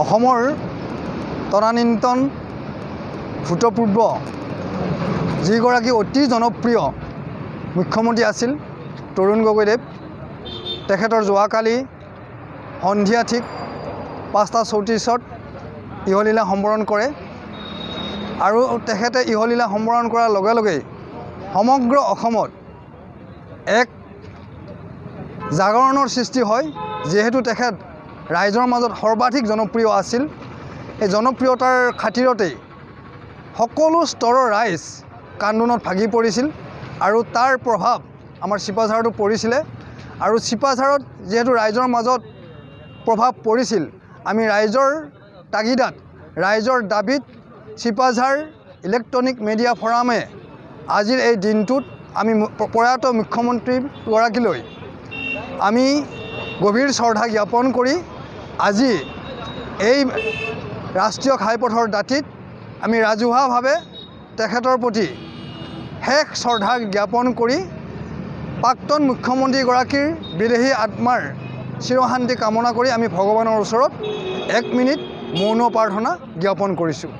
অসমৰ তদানীন্তন ভূতপূৰ্ব যিগৰাকী অতি জনপ্ৰিয় মুখ্যমন্ত্ৰী আছিল তৰুণ গগৈদেৱ, তেখেতৰ যোৱাকালি সন্ধিয়া ঠিক 5:34 ইহলীলা সম্বৰণ কৰে আৰু তেখেতে ইহলীলা সম্বৰণ কৰাৰ লগে লগে সমগ্ৰ অসমত এক জাগৰণৰ সৃষ্টি হয়। যেহেতু তেখেত ৰাইজৰ মাজত সৰ্বাধিক জনপ্ৰিয় আছিল, এই জনপ্ৰিয়তাৰ খাতিৰতেই সকলো স্তৰৰ ৰাইজ কান্দোনত ভাগি পৰিছিল আৰু তাৰ প্ৰভাৱ আমাৰ চিপাঝাৰতো পৰিছিলে। আৰু চিপাঝাৰত যেহেতু ৰাইজৰ মাজত প্ৰভাৱ পৰিছিল, আমি ৰাইজৰ তাগিদাত, ৰাইজৰ দাবীত চিপাঝাৰ ইলেক্ট্ৰনিক মিডিয়া ফৰামে আজিৰ এই দিনটোত আমি প্ৰয়াত মুখ্যমন্ত্ৰীগৰাকীলৈ আমি গভীৰ শ্ৰদ্ধা জ্ঞাপন কৰি আজি এই ৰাষ্ট্ৰীয় ঘাইপথৰ দাঁতিত আমি ৰাজহুৱাভাৱে তেখেতৰ প্ৰতি শেষ শ্ৰদ্ধা জ্ঞাপন কৰি প্ৰাক্তন মুখ্যমন্ত্ৰীগৰাকীৰ বিদেহী আত্মাৰ চিৰশান্তি কামনা কৰি আমি ভগৱানৰ ওচৰত 1 মিনিট মৌন প্ৰাৰ্থনা জ্ঞাপন কৰিছোঁ।